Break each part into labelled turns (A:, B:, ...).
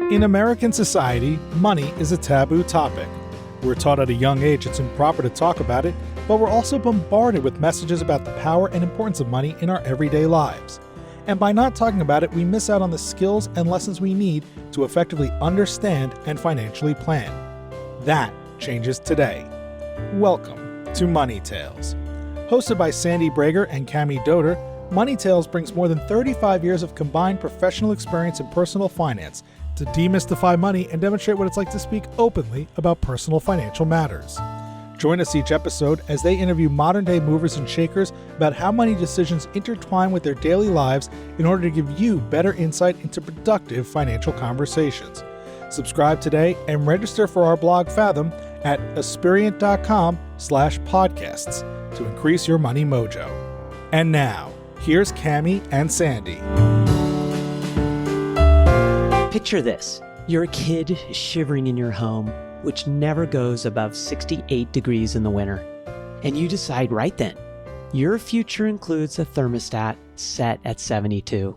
A: In American society, money is a taboo topic. We're taught at a young age it's improper to talk about it, but we're also bombarded with messages about the power and importance of money in our everyday lives. And by not talking about it, we miss out on the skills and lessons we need to effectively understand and financially plan. That changes today. Welcome to Money Tales. Hosted by Sandy Brager and Cami Doder, Money Tales brings more than 35 years of combined professional experience in personal finance to demystify money and demonstrate what it's like to speak openly about personal financial matters. Join us each episode as they interview modern-day movers and shakers about how money decisions intertwine with their daily lives in order to give you better insight into productive financial conversations. Subscribe today and register for our blog Fathom at aspiriant.com/podcasts to increase your money mojo. And now, here's Cami and Sandy.
B: Picture this. You're a kid shivering in your home, which never goes above 68 degrees in the winter. And you decide right then, your future includes a thermostat set at 72.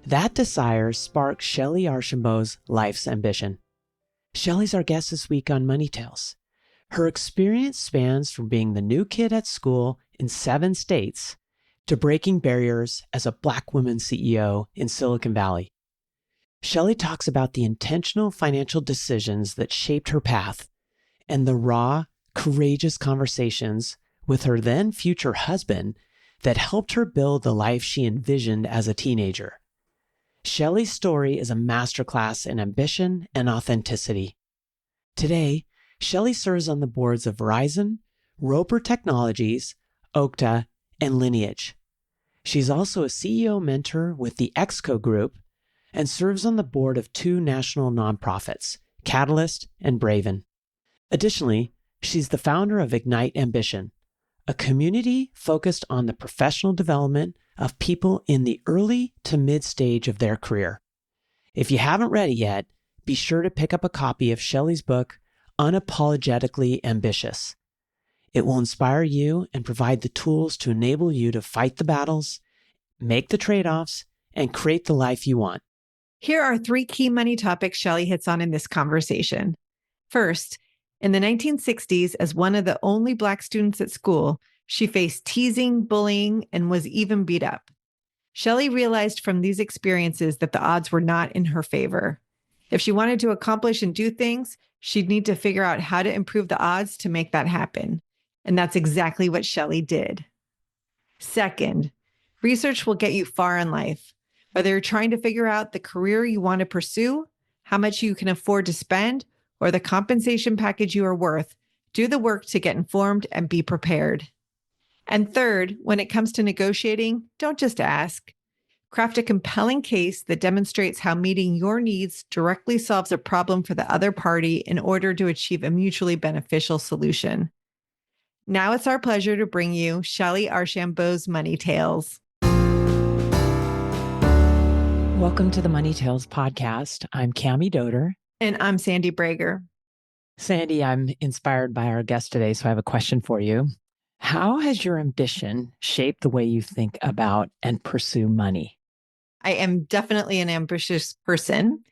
B: That desire sparks Shellye Archambeau's life's ambition. Shellye's our guest this week on Money Tales. Her experience spans from being the new kid at school in 7 states to breaking barriers as a Black woman CEO in Silicon Valley. Shellye talks about the intentional financial decisions that shaped her path and the raw, courageous conversations with her then future husband that helped her build the life she envisioned as a teenager. Shellye's story is a masterclass in ambition and authenticity. Today, Shellye serves on the boards of Verizon, Roper Technologies, Okta, and Lineage. She's also a CEO mentor with the EXCO Group and serves on the board of 2 national nonprofits, Catalyst and Braven. Additionally, she's the founder of Ignite Ambition, a community focused on the professional development of people in the early to mid stage of their career. If you haven't read it yet, be sure to pick up a copy of Shellye's book, Unapologetically Ambitious. It will inspire you and provide the tools to enable you to fight the battles, make the trade-offs, and create the life you want.
C: Here are 3 key money topics Shellye hits on in this conversation. First, in the 1960s, as one of the only Black students at school, she faced teasing, bullying, and was even beat up. Shellye realized from these experiences that the odds were not in her favor. If she wanted to accomplish and do things, she'd need to figure out how to improve the odds to make that happen. And that's exactly what Shellye did. Second, research will get you far in life. Whether you're trying to figure out the career you want to pursue, how much you can afford to spend, or the compensation package you are worth, do the work to get informed and be prepared. And third, when it comes to negotiating, don't just ask. Craft a compelling case that demonstrates how meeting your needs directly solves a problem for the other party in order to achieve a mutually beneficial solution. Now it's our pleasure to bring you Shellye Archambeau's Money Tales.
B: Welcome to the Money Tales podcast. I'm Cami Doder.
C: And I'm Sandy Brager.
B: Sandy, I'm inspired by our guest today, so I have a question for you. How has your ambition shaped the way you think about and pursue money?
C: I am definitely an ambitious person.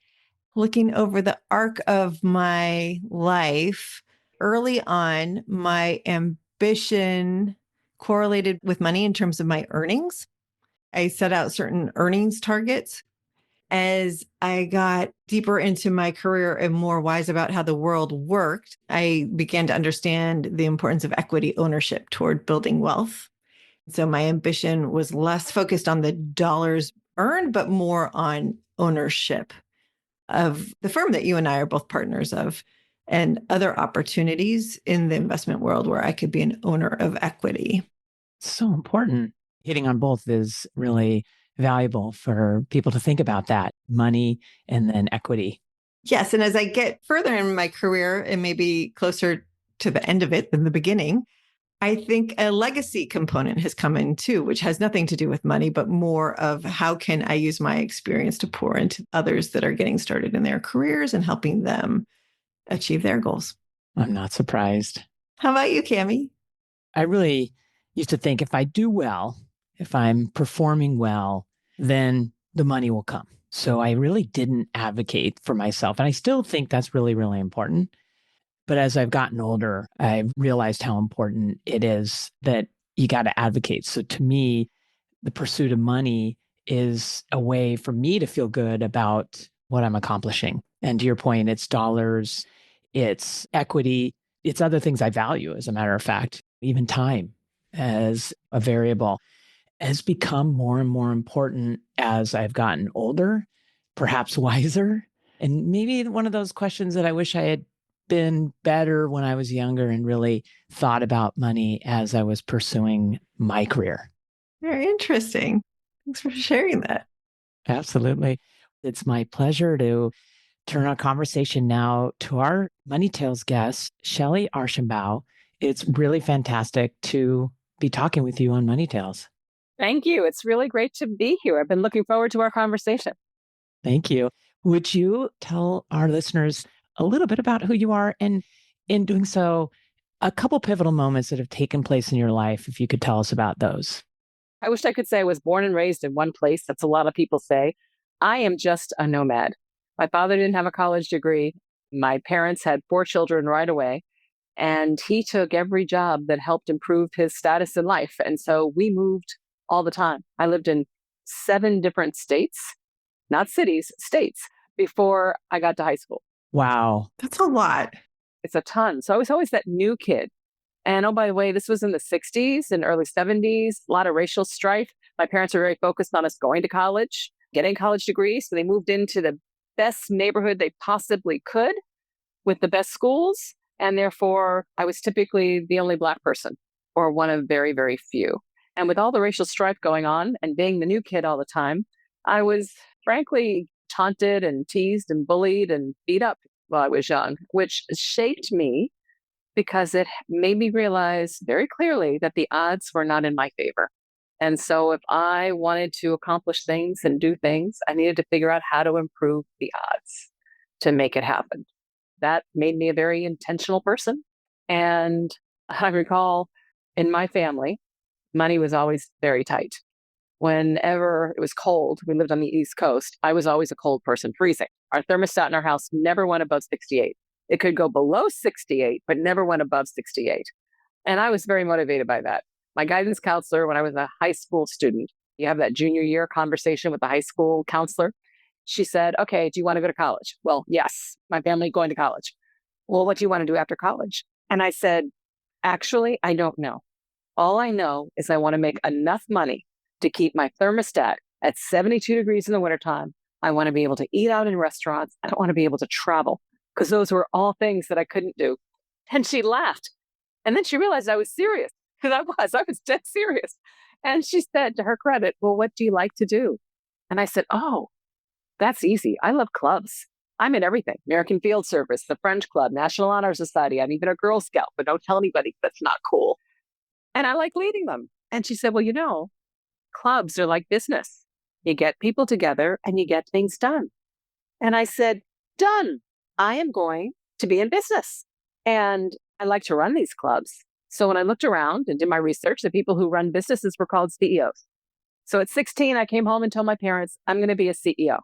C: Looking over the arc of my life, early on, my ambition correlated with money in terms of my earnings. I set out certain earnings targets. As I got deeper into my career and more wise about how the world worked, I began to understand the importance of equity ownership toward building wealth. So my ambition was less focused on the dollars earned, but more on ownership of the firm that you and I are both partners of, and other opportunities in the investment world where I could be an owner of equity.
B: So important. Hitting on both is really valuable for people to think about that, money and then equity.
C: Yes. And as I get further in my career and maybe closer to the end of it than the beginning, I think a legacy component has come in too, which has nothing to do with money, but more of how can I use my experience to pour into others that are getting started in their careers and helping them achieve their goals.
B: I'm not surprised.
C: How about you, Cami?
B: I really used to think if I do well, if I'm performing well, then the money will come. So I really didn't advocate for myself. And I still think that's really, really important. But as I've gotten older, I've realized how important it is that you got to advocate. So to me, the pursuit of money is a way for me to feel good about what I'm accomplishing. And to your point, it's dollars, it's equity, it's other things I value, as a matter of fact, even time as a variable has become more and more important as I've gotten older, perhaps wiser. And maybe one of those questions that I wish I had been better when I was younger and really thought about money as I was pursuing my career.
C: Very interesting. Thanks for sharing that.
B: Absolutely. It's my pleasure to turn our conversation now to our Money Tales guest, Shellye Archambeau. It's really fantastic to be talking with you on Money Tales.
D: Thank you. It's really great to be here. I've been looking forward to our conversation.
B: Thank you. Would you tell our listeners a little bit about who you are? And in doing so, a couple pivotal moments that have taken place in your life, if you could tell us about those.
D: I wish I could say I was born and raised in one place. That's a lot of people say. I am just a nomad. My father didn't have a college degree. My parents had 4 children right away. And he took every job that helped improve his status in life. And so we moved all the time. I lived in 7 different states, not cities, states, before I got to high school.
B: Wow.
C: That's a lot.
D: It's a ton. So I was always that new kid. And oh, by the way, this was in the 60s and early 70s, a lot of racial strife. My parents were very focused on us going to college, getting college degrees. So they moved into the best neighborhood they possibly could with the best schools. And therefore, I was typically the only Black person or one of very, very few. And with all the racial strife going on and being the new kid all the time, I was frankly taunted and teased and bullied and beat up while I was young, which shaped me because it made me realize very clearly that the odds were not in my favor. And so if I wanted to accomplish things and do things, I needed to figure out how to improve the odds to make it happen. That made me a very intentional person. And I recall in my family, money was always very tight. Whenever it was cold, we lived on the East Coast, I was always a cold person, freezing. Our thermostat in our house never went above 68. It could go below 68, but never went above 68. And I was very motivated by that. My guidance counselor, when I was a high school student, you have that junior year conversation with the high school counselor. She said, okay, do you want to go to college? Well, yes, my family going to college. Well, what do you want to do after college? And I said, actually, I don't know. All I know is I want to make enough money to keep my thermostat at 72 degrees in the wintertime. I want to be able to eat out in restaurants. I don't want to be able to travel because those were all things that I couldn't do. And she laughed. And then she realized I was serious because I was dead serious. And she said, to her credit, well, what do you like to do? And I said, oh, that's easy. I love clubs. I'm in everything. American Field Service, the French Club, National Honor Society. I'm even a Girl Scout, but don't tell anybody that's not cool. And I like leading them. And she said, well, clubs are like business. You get people together and you get things done. And I said, done. I am going to be in business. And I like to run these clubs. So when I looked around and did my research, the people who run businesses were called CEOs. So at 16, I came home and told my parents, I'm going to be a CEO.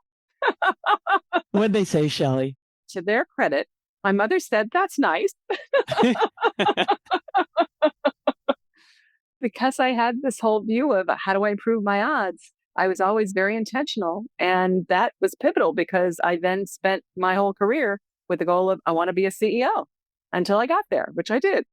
B: What'd they say, Shellye?
D: To their credit, my mother said, that's nice. Because I had this whole view of how do I improve my odds, I was always very intentional. And that was pivotal because I then spent my whole career with the goal of I want to be a CEO until I got there, which I did.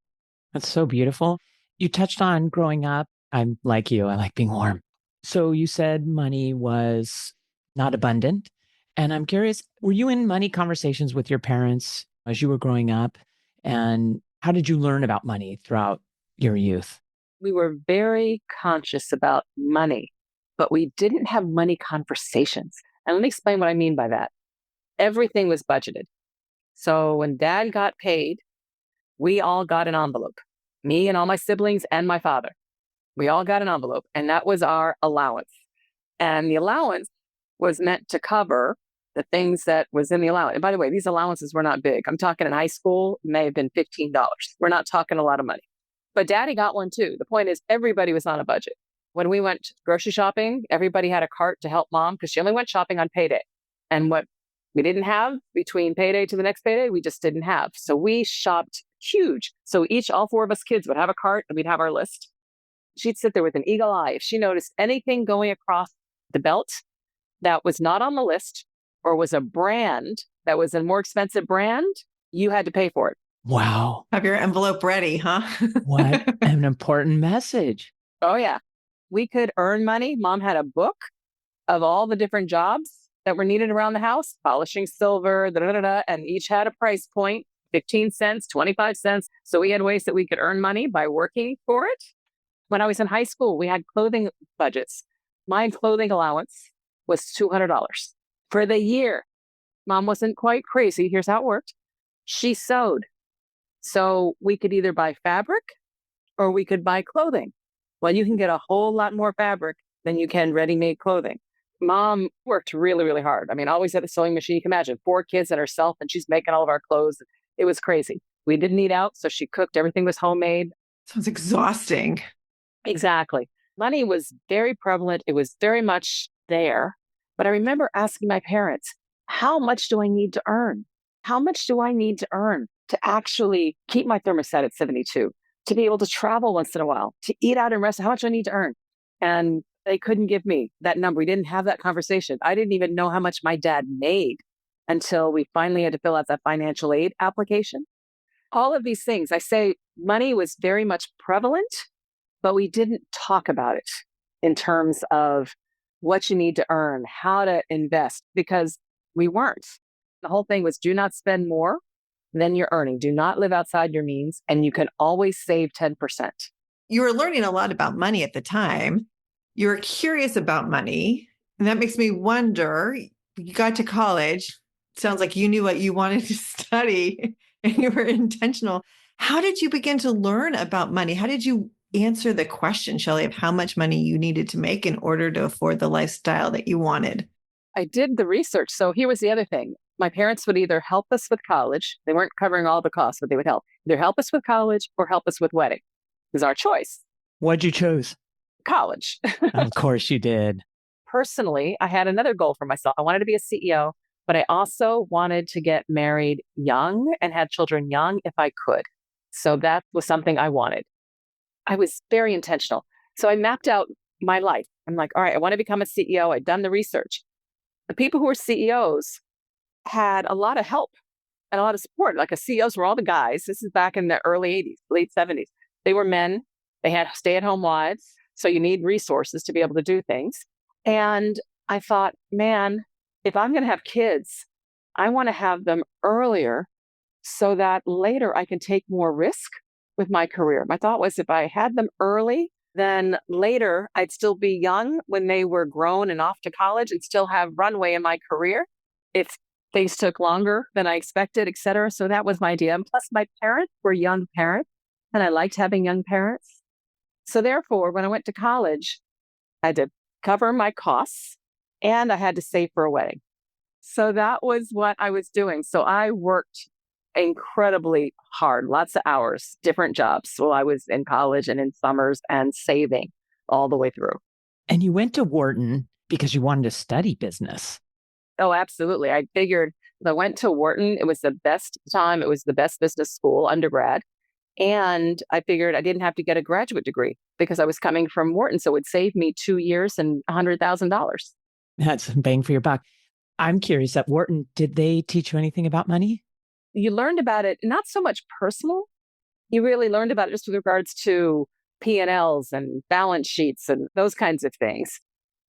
B: That's so beautiful. You touched on growing up. I'm like you, I like being warm. So you said money was not abundant. And I'm curious, were you in money conversations with your parents as you were growing up? And how did you learn about money throughout your youth?
D: We were very conscious about money, but we didn't have money conversations. And let me explain what I mean by that. Everything was budgeted. So when Dad got paid, we all got an envelope, me and all my siblings and my father. We all got an envelope, and that was our allowance. And the allowance was meant to cover the things that was in the allowance. And by the way, these allowances were not big. I'm talking in high school, may have been $15. We're not talking a lot of money. But Daddy got one too. The point is everybody was on a budget. When we went grocery shopping, everybody had a cart to help mom because she only went shopping on payday. And what we didn't have between payday to the next payday, we just didn't have. So we shopped huge. So all four of us kids would have a cart and we'd have our list. She'd sit there with an eagle eye. If she noticed anything going across the belt that was not on the list or was a brand that was a more expensive brand, you had to pay for it.
B: Wow.
C: Have your envelope ready, huh?
B: What an important message.
D: Oh, yeah. We could earn money. Mom had a book of all the different jobs that were needed around the house, polishing silver, and each had a price point, 15 cents, 25 cents. So we had ways that we could earn money by working for it. When I was in high school, we had clothing budgets. My clothing allowance was $200 for the year. Mom wasn't quite crazy. Here's how it worked. She sewed. So we could either buy fabric or we could buy clothing. Well, you can get a whole lot more fabric than you can ready-made clothing. Mom worked really, really hard. I mean, always at the sewing machine. You can imagine 4 kids and herself, and she's making all of our clothes. It was crazy. We didn't eat out, so she cooked. Everything was homemade.
C: Sounds exhausting.
D: Exactly. Money was very prevalent. It was very much there. But I remember asking my parents, how much do I need to earn? How much do I need to earn to actually keep my thermostat at 72, to be able to travel once in a while, to eat out and rest? How much do I need to earn? And they couldn't give me that number. We didn't have that conversation. I didn't even know how much my dad made until we finally had to fill out that financial aid application. All of these things, I say money was very much prevalent, but we didn't talk about it in terms of what you need to earn, how to invest, because we weren't. The whole thing was do not spend more than you're earning. Do not live outside your means, and you can always save 10%.
C: You were learning a lot about money at the time. You were curious about money. And that makes me wonder, you got to college. Sounds like you knew what you wanted to study and you were intentional. How did you begin to learn about money? How did you answer the question, Shellye, of how much money you needed to make in order to afford the lifestyle that you wanted?
D: I did the research. So here was the other thing. My parents would either help us with college. They weren't covering all the costs, but they would help. Either help us with college or help us with wedding. It was our choice.
B: What'd you choose?
D: College.
B: Of course you did.
D: Personally, I had another goal for myself. I wanted to be a CEO, but I also wanted to get married young and have children young if I could. So that was something I wanted. I was very intentional. So I mapped out my life. I'm like, all right, I want to become a CEO. I'd done the research. The people who were CEOs had a lot of help and a lot of support. Like CEOs were all the guys. This is back in the early 80s, late 70s. They were men. They had stay-at-home wives. So you need resources to be able to do things. And I thought, man, if I'm going to have kids, I want to have them earlier so that later I can take more risk with my career. My thought was if I had them early, then later I'd still be young when they were grown and off to college and still have runway in my career. If things took longer than I expected, et cetera. So that was my idea. And plus my parents were young parents and I liked having young parents. So therefore, when I went to college, I had to cover my costs and I had to save for a wedding. So that was what I was doing. So I worked incredibly hard, lots of hours, different jobs while I was in college and in summers and saving all the way through.
B: And you went to Wharton because you wanted to study business.
D: Oh, absolutely. I figured if I went to Wharton, it was the best time. It was the best business school, undergrad. And I figured I didn't have to get a graduate degree because I was coming from Wharton. So it would save me 2 years and $100,000.
B: That's bang for your buck. I'm curious, at Wharton, did they teach you anything about money?
D: You learned about it, not so much personal. You really learned about it just with regards to P&Ls and balance sheets and those kinds of things.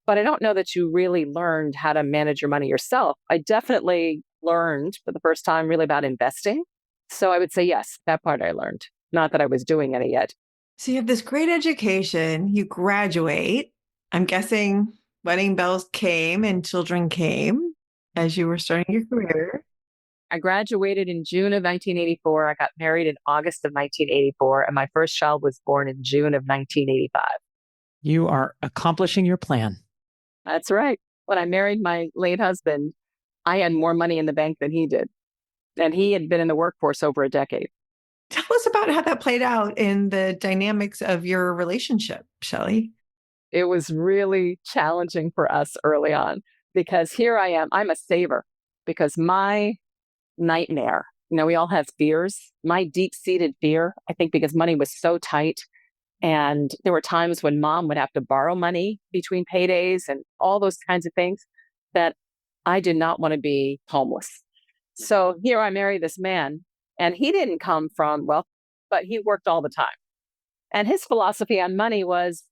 D: But I don't know that you really learned how to manage your money yourself. I definitely learned for the first time really about investing. So I would say, yes, that part I learned. Not that I was doing any yet.
C: So you have this great education, you graduate. I'm guessing wedding bells came and children came as you were starting your career.
D: I graduated in June of 1984. I got married in August of 1984, and my first child was born in June of 1985.
B: You are accomplishing your plan.
D: That's right. When I married my late husband, I had more money in the bank than he did. And he had been in the workforce over a decade.
C: Tell us about how that played out in the dynamics of your relationship, Shellye.
D: It was really challenging for us early on because here I am, I'm a saver because my nightmare, we all have fears. My deep-seated fear, I think because money was so tight and there were times when mom would have to borrow money between paydays and all those kinds of things that I did not want to be homeless. So here I marry this man and he didn't come from wealth, but he worked all the time. And his philosophy on money was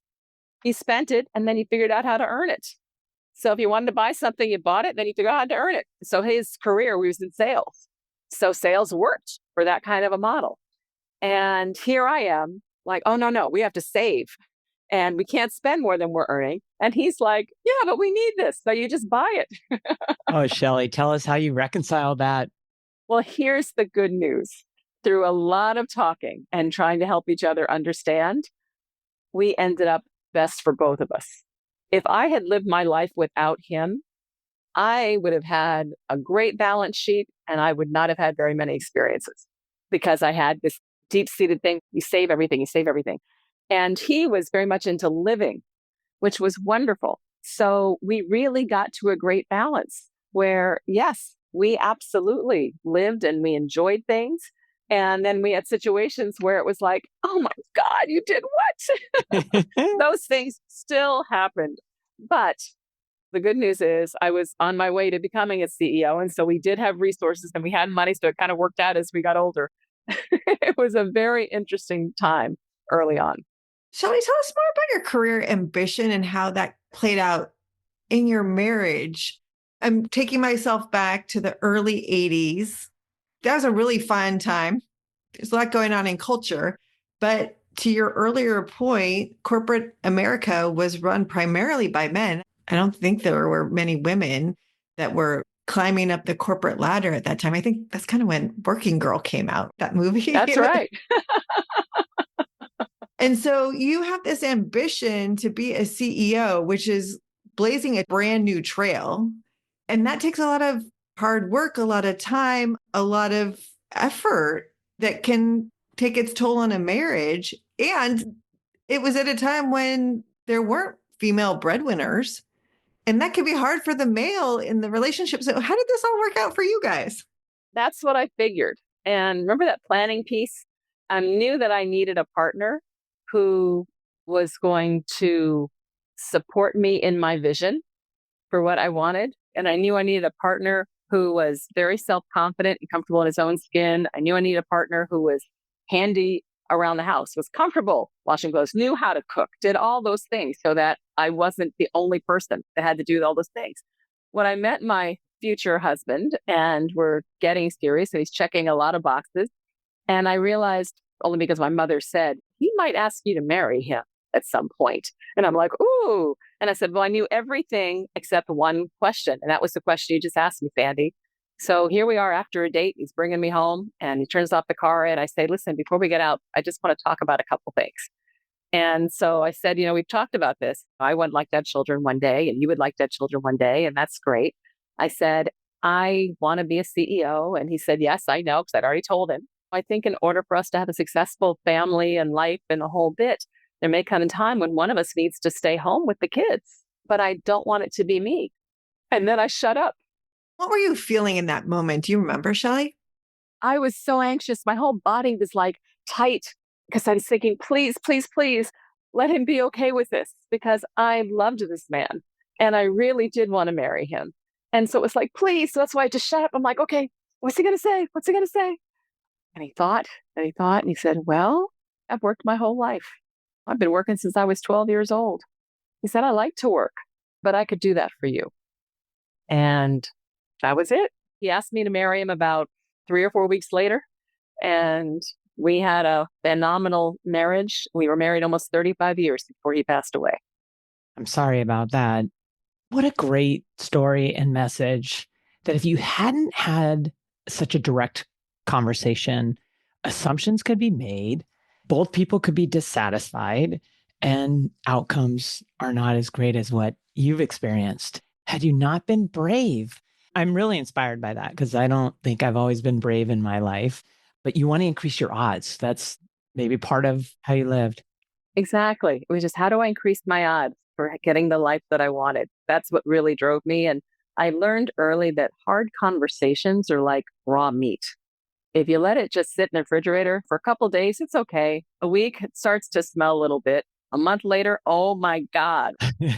D: he spent it and then he figured out how to earn it. So if you wanted to buy something, you bought it, then you figured out how to earn it. So his career was in sales. So sales worked for that kind of a model. And here I am like, oh, no, we have to save and we can't spend more than we're earning. And he's like, yeah, but we need this. So you just buy it.
B: Oh, Shellye, tell us how you reconcile that.
D: Well, here's the good news. Through a lot of talking and trying to help each other understand, we ended up best for both of us. If I had lived my life without him, I would have had a great balance sheet and I would not have had very many experiences because I had this deep-seated thing. You save everything, you save everything. And he was very much into living, which was wonderful. So we really got to a great balance where, yes, we absolutely lived and we enjoyed things. And then we had situations where it was like, oh my God, you did what? Those things still happened. But the good news is I was on my way to becoming a CEO. And so we did have resources and we had money. So it kind of worked out as we got older. It was a very interesting time early on.
C: Shellye, tell us more about your career ambition and how that played out in your marriage. I'm taking myself back to the early 80s. That was a really fun time. There's a lot going on in culture. But to your earlier point, corporate America was run primarily by men. I don't think there were many women that were climbing up the corporate ladder at that time. I think that's kind of when Working Girl came out, that movie.
D: That's right.
C: And so you have this ambition to be a CEO, which is blazing a brand new trail. And that takes a lot of hard work, a lot of time, a lot of effort that can take its toll on a marriage. And it was at a time when there weren't female breadwinners. And that can be hard for the male in the relationship. So how did this all work out for you guys?
D: That's what I figured. And remember that planning piece? I knew that I needed a partner who was going to support me in my vision for what I wanted. And I knew I needed a partner who was very self-confident and comfortable in his own skin. I knew I needed a partner who was handy around the house, was comfortable washing clothes, knew how to cook, did all those things so that I wasn't the only person that had to do all those things. When I met my future husband and we're getting serious and he's checking a lot of boxes, and I realized, only because my mother said, he might ask you to marry him at some point. And I'm like, ooh. And I said, well, I knew everything except one question. And that was the question you just asked me, Sandy. So here we are after a date. He's bringing me home and he turns off the car. And I say, listen, before we get out, I just want to talk about a couple things. And so I said, we've talked about this. I would like to have children one day and you would like to have children one day. And that's great. I said, I want to be a CEO. And he said, yes, I know, because I'd already told him. I think in order for us to have a successful family and life and the whole bit, there may come a time when one of us needs to stay home with the kids, but I don't want it to be me. And then I shut up.
C: What were you feeling in that moment? Do you remember, Shellye?
D: I was so anxious. My whole body was like tight because I was thinking, please, please, please let him be okay with this because I loved this man and I really did want to marry him. And so it was like, please. So that's why I just shut up. I'm like, okay, what's he going to say? What's he going to say? And he thought, and he said, well, I've worked my whole life. I've been working since I was 12 years old. He said, I like to work, but I could do that for you. And that was it. He asked me to marry him about 3 or 4 weeks later. And we had a phenomenal marriage. We were married almost 35 years before he passed away.
B: I'm sorry about that. What a great story and message that if you hadn't had such a direct conversation, assumptions could be made, both people could be dissatisfied, and outcomes are not as great as what you've experienced. Had you not been brave, I'm really inspired by that because I don't think I've always been brave in my life, but you want to increase your odds. That's maybe part of how you lived.
D: Exactly. It was just, how do I increase my odds? for getting the life that I wanted. That's what really drove me. And I learned early that hard conversations are like raw meat. If you let it just sit in the refrigerator for a couple of days, it's okay. A week, it starts to smell a little bit. A month later, oh my God.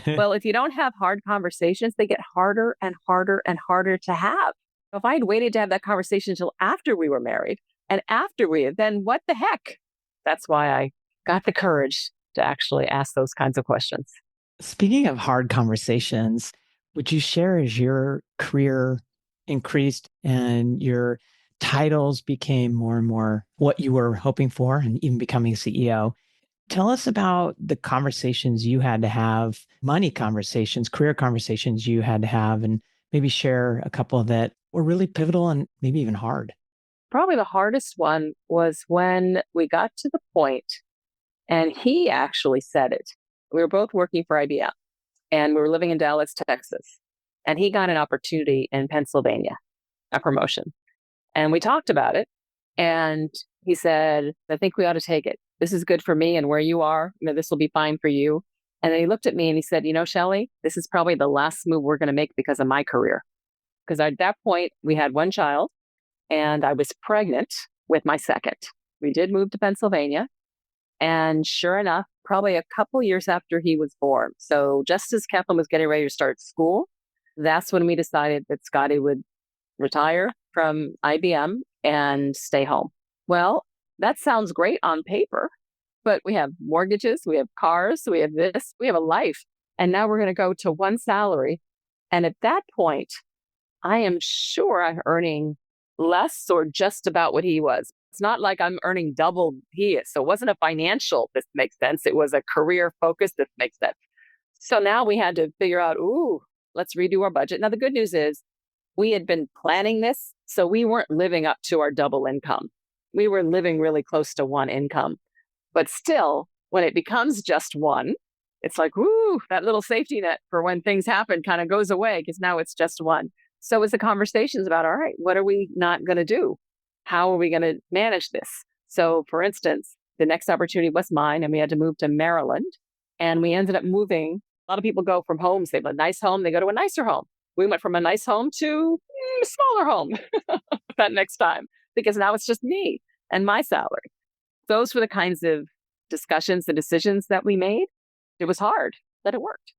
D: Well, if you don't have hard conversations, they get harder and harder and harder to have. If I had waited to have that conversation until after we were married and then what the heck? That's why I got the courage to actually ask those kinds of questions.
B: Speaking of hard conversations, would you share as your career increased and your titles became more and more what you were hoping for and even becoming a CEO? Tell us about the conversations you had to have, money conversations, career conversations you had to have, and maybe share a couple that were really pivotal and maybe even hard.
D: Probably the hardest one was when we got to the point, and he actually said it. We were both working for IBM and we were living in Dallas, Texas. And he got an opportunity in Pennsylvania, a promotion. And we talked about it. And he said, I think we ought to take it. This is good for me and where you are. This will be fine for you. And then he looked at me and he said, Shellye, this is probably the last move we're going to make because of my career. Because at that point, we had one child and I was pregnant with my second. We did move to Pennsylvania. And sure enough, probably a couple years after he was born, so just as Kathleen was getting ready to start school, that's when we decided that Scotty would retire from IBM and stay home. Well, that sounds great on paper, but we have mortgages, we have cars, we have this, we have a life. And now we're going to go to one salary. And at that point, I am sure I'm earning less or just about what he was. It's not like I'm earning double he is. So it wasn't a financial, this makes sense. It was a career focus, this makes sense. So now we had to figure out, let's redo our budget. Now, the good news is we had been planning this, so we weren't living up to our double income. We were living really close to one income. But still, when it becomes just one, it's like, that little safety net for when things happen kind of goes away because now it's just one. So it was the conversations about, all right, what are we not going to do? How are we going to manage this? So, for instance, the next opportunity was mine, and we had to move to Maryland. And we ended up moving. A lot of people go from homes. They have a nice home. They go to a nicer home. We went from a nice home to a smaller home that next time, because now it's just me and my salary. Those were the kinds of discussions and decisions that we made. It was hard, but it worked.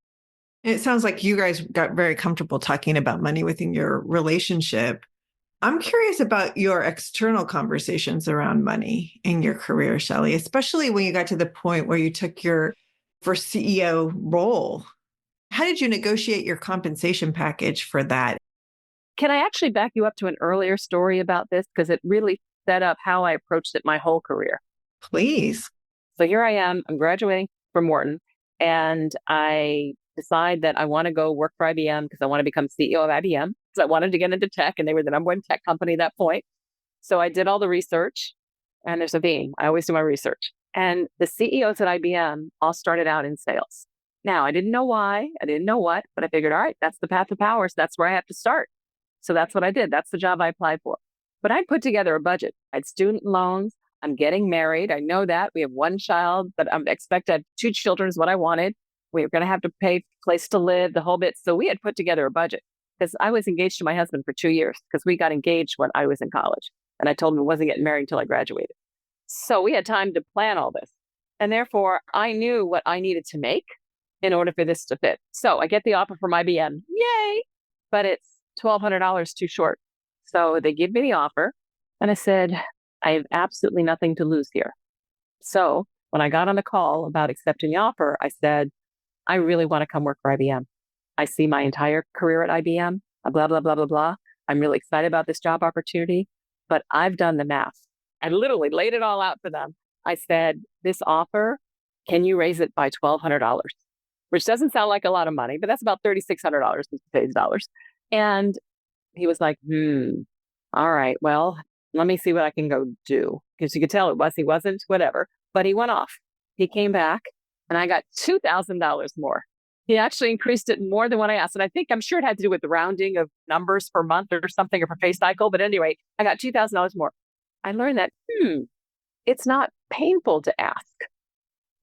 C: It sounds like you guys got very comfortable talking about money within your relationship. I'm curious about your external conversations around money in your career, Shellye, especially when you got to the point where you took your first CEO role. How did you negotiate your compensation package for that?
D: Can I actually back you up to an earlier story about this? Because it really set up how I approached it my whole career.
C: Please.
D: So here I am, I'm graduating from Wharton, and I decide that I want to go work for IBM because I want to become CEO of IBM. So I wanted to get into tech, and they were the number one tech company at that point. So I did all the research, and there's a theme. I always do my research. And the CEOs at IBM all started out in sales. Now, I didn't know why, I didn't know what, but I figured, all right, that's the path of power. So that's where I have to start. So that's what I did. That's the job I applied for. But I put together a budget. I had student loans. I'm getting married. I know that. We have one child, but I'm expected to have 2 children is what I wanted. We were going to have to pay place to live, the whole bit. So we had put together a budget because I was engaged to my husband for 2 years because we got engaged when I was in college. And I told him I wasn't getting married until I graduated. So we had time to plan all this. And therefore, I knew what I needed to make in order for this to fit. So I get the offer from IBM. Yay! But it's $1,200 too short. So they give me the offer. And I said, I have absolutely nothing to lose here. So when I got on the call about accepting the offer, I said, I really want to come work for IBM. I see my entire career at IBM, blah, blah, blah, blah, blah. I'm really excited about this job opportunity, but I've done the math. I literally laid it all out for them. I said, this offer, can you raise it by $1,200? Which doesn't sound like a lot of money, but that's about $3,600 in today's dollars. And he was like, all right, well, let me see what I can go do. Because you could tell he wasn't, whatever. But he went off. He came back and I got $2,000 more. He actually increased it more than what I asked. And I'm sure it had to do with the rounding of numbers per month or something or per pay cycle. But anyway, I got $2,000 more. I learned that, it's not painful to ask.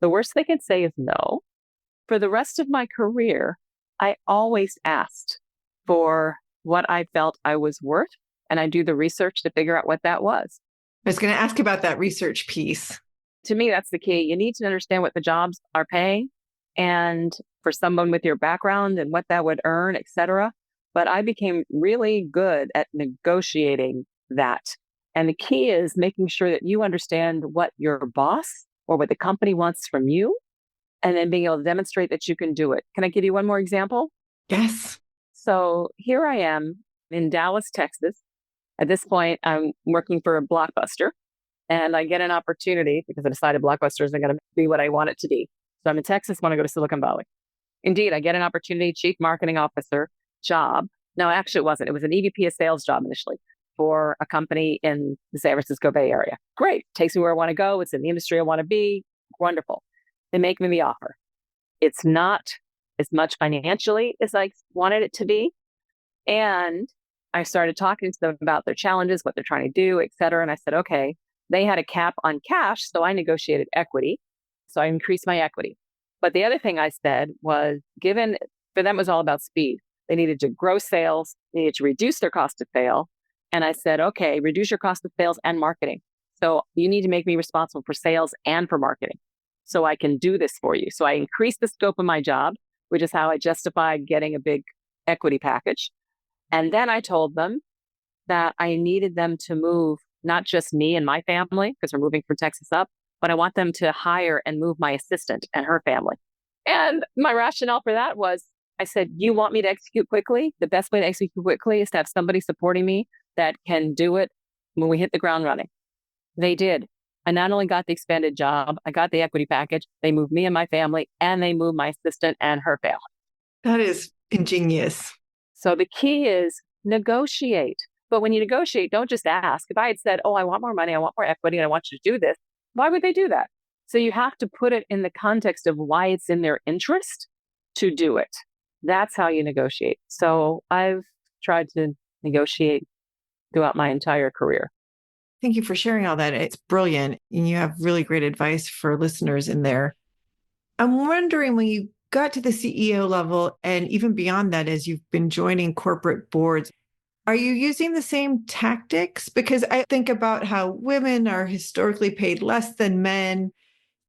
D: The worst they can say is no. For the rest of my career, I always asked for what I felt I was worth, and I do the research to figure out what that was.
C: I was going to ask about that research piece.
D: To me, that's the key. You need to understand what the jobs are paying, and for someone with your background and what that would earn, et cetera. But I became really good at negotiating that. And the key is making sure that you understand what your boss or what the company wants from you, and then being able to demonstrate that you can do it. Can I give you one more example?
C: Yes.
D: So here I am in Dallas, Texas. At this point, I'm working for a Blockbuster, and I get an opportunity because I decided Blockbuster isn't going to be what I want it to be. So I'm in Texas, want to go to Silicon Valley. Indeed, I get an opportunity, chief marketing officer job. No, actually, it wasn't. It was an EVP of sales job initially for a company in the San Francisco Bay Area. Great. Takes me where I want to go. It's in the industry I want to be. Wonderful. They make me the offer. It's not as much financially as I wanted it to be. And I started talking to them about their challenges, what they're trying to do, et cetera. And I said, okay, they had a cap on cash. So I negotiated equity. So I increased my equity. But the other thing I said was, given for them, it was all about speed. They needed to grow sales, they needed to reduce their cost of sale. And I said, okay, reduce your cost of sales and marketing. So you need to make me responsible for sales and for marketing so I can do this for you. So I increased the scope of my job, which is how I justified getting a big equity package. And then I told them that I needed them to move not just me and my family, because we're moving from Texas up, but I want them to hire and move my assistant and her family. And my rationale for that was, I said, you want me to execute quickly? The best way to execute quickly is to have somebody supporting me that can do it when we hit the ground running. They did. I not only got the expanded job, I got the equity package. They moved me and my family, and they moved my assistant and her family.
C: That is ingenious.
D: So the key is negotiate. But when you negotiate, don't just ask. If I had said, oh, I want more money, I want more equity, and I want you to do this, why would they do that? So you have to put it in the context of why it's in their interest to do it. That's how you negotiate. So I've tried to negotiate throughout my entire career.
C: Thank you for sharing all that. It's brilliant. And you have really great advice for listeners in there. I'm wondering, when you got to the CEO level and even beyond that, as you've been joining corporate boards, are you using the same tactics? Because I think about how women are historically paid less than men.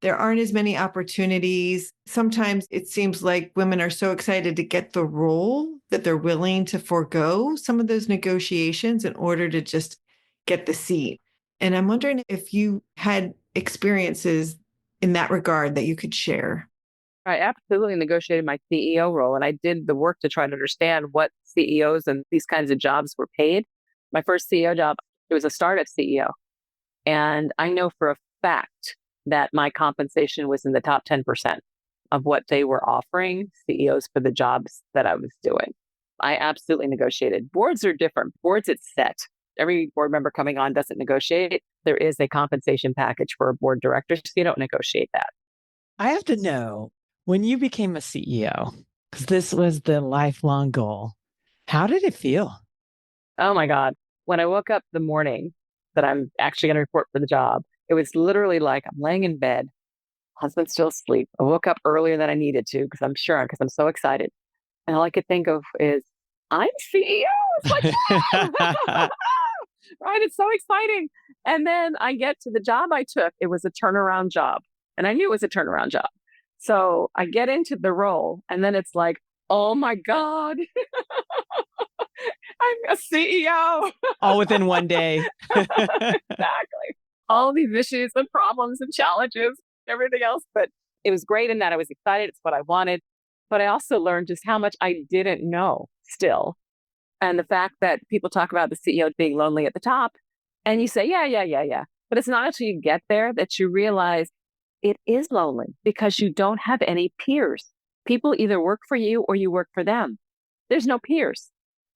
C: There aren't as many opportunities. Sometimes it seems like women are so excited to get the role that they're willing to forego some of those negotiations in order to just get the seat. And I'm wondering if you had experiences in that regard that you could share.
D: I absolutely negotiated my CEO role, and I did the work to try to understand what CEOs and these kinds of jobs were paid. My first CEO job, it was a startup CEO. And I know for a fact that my compensation was in the top 10% of what they were offering CEOs for the jobs that I was doing. I absolutely negotiated. Boards are different. Boards, it's set. Every board member coming on doesn't negotiate. There is a compensation package for a board director, so you don't negotiate that.
B: I have to know, when you became a CEO, because this was the lifelong goal, how did it feel?
D: Oh my God. When I woke up the morning that I'm actually going to report for the job, it was literally like I'm laying in bed, husband's still asleep. I woke up earlier than I needed to because I'm so excited. And all I could think of is, I'm CEO. It's like, yeah! Right? It's so exciting. And then I get to the job I took. It was a turnaround job. And I knew it was a turnaround job. So I get into the role, and then it's like, oh my God, I'm a CEO.
B: All within one day.
D: Exactly. All these issues and problems and challenges, everything else. But it was great in that I was excited. It's what I wanted. But I also learned just how much I didn't know still. And the fact that people talk about the CEO being lonely at the top, and you say, yeah. But it's not until you get there that you realize it is lonely because you don't have any peers. People either work for you or you work for them. There's no peers.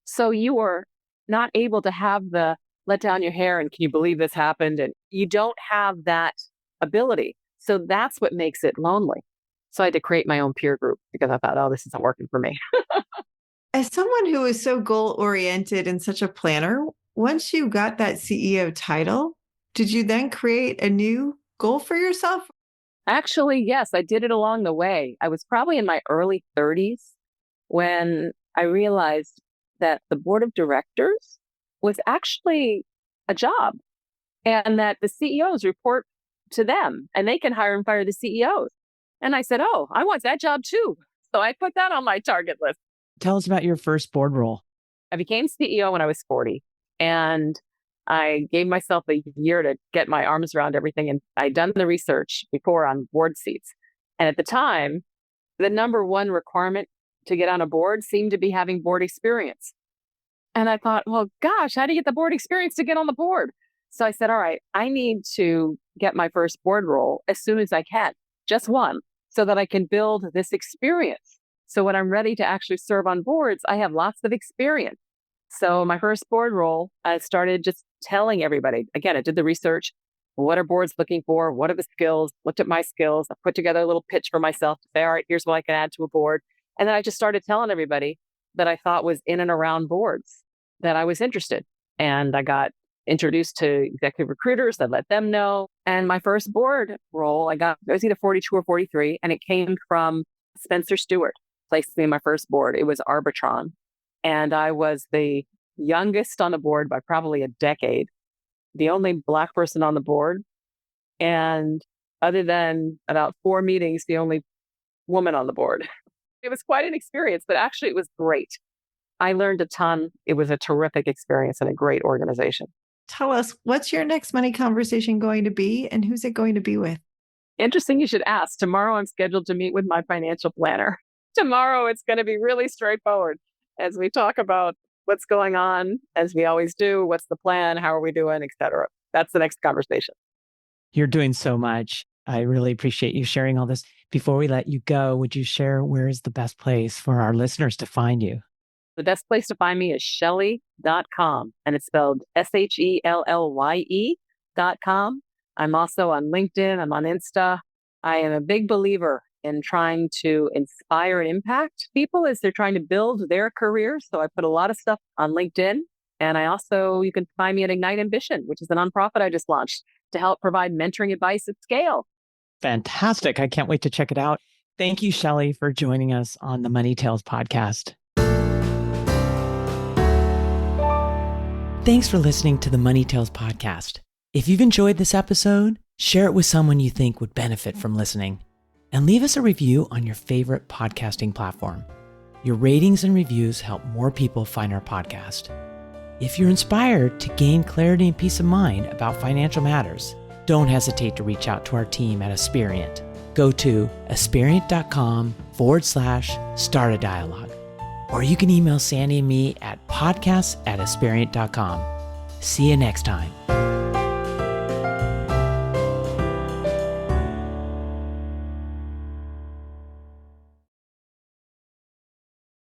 D: So you are not able to have the let down your hair and can you believe this happened? And you don't have that ability. So that's what makes it lonely. So I had to create my own peer group because I thought, oh, this isn't working for me.
C: As someone who is so goal-oriented and such a planner, once you got that CEO title, did you then create a new goal for yourself?
D: Actually, yes, I did it along the way. I was probably in my early 30s when I realized that the board of directors was actually a job and that the CEOs report to them and they can hire and fire the CEOs. And I said, oh, I want that job too. So I put that on my target list.
B: Tell us about your first board role.
D: I became CEO when I was 40 and I gave myself a year to get my arms around everything. And I'd done the research before on board seats. And at the time, the number one requirement to get on a board seemed to be having board experience. And I thought, well, gosh, how do you get the board experience to get on the board? So I said, all right, I need to get my first board role as soon as I can, just one, so that I can build this experience. So when I'm ready to actually serve on boards, I have lots of experience. So my first board role, I started just telling everybody, again, I did the research. What are boards looking for? What are the skills? Looked at my skills. I put together a little pitch for myself to say, all right, here's what I can add to a board. And then I just started telling everybody that I thought was in and around boards that I was interested. And I got introduced to executive recruiters that let them know. And my first board role, it was either 42 or 43, and it came from Spencer Stewart, placed me in my first board. It was Arbitron. And I was the youngest on the board by probably a decade, the only Black person on the board. And other than about 4 meetings, the only woman on the board. It was quite an experience, but actually it was great. I learned a ton. It was a terrific experience and a great organization.
C: Tell us, what's your next money conversation going to be and who's it going to be with?
D: Interesting you should ask. Tomorrow I'm scheduled to meet with my financial planner. Tomorrow it's going to be really straightforward as we talk about what's going on, as we always do. What's the plan? How are we doing, et cetera. That's the next conversation.
B: You're doing so much. I really appreciate you sharing all this. Before we let you go, would you share where is the best place for our listeners to find you?
D: The best place to find me is Shellye.com, and it's spelled SHELLYE.com. I'm also on LinkedIn. I'm on Insta. I am a big believer in trying to inspire and impact people as they're trying to build their careers. So I put a lot of stuff on LinkedIn. And you can find me at Ignite Ambition, which is a nonprofit I just launched to help provide mentoring advice at scale.
B: Fantastic. I can't wait to check it out. Thank you, Shellye, for joining us on the Money Tales podcast. Thanks for listening to the Money Tales podcast. If you've enjoyed this episode, share it with someone you think would benefit from listening. And leave us a review on your favorite podcasting platform. Your ratings and reviews help more people find our podcast. If you're inspired to gain clarity and peace of mind about financial matters, don't hesitate to reach out to our team at Aspiriant. Go to aspiriant.com/start a dialogue. Or you can email Sandy and me at podcasts@aspiriant.com. See you next time.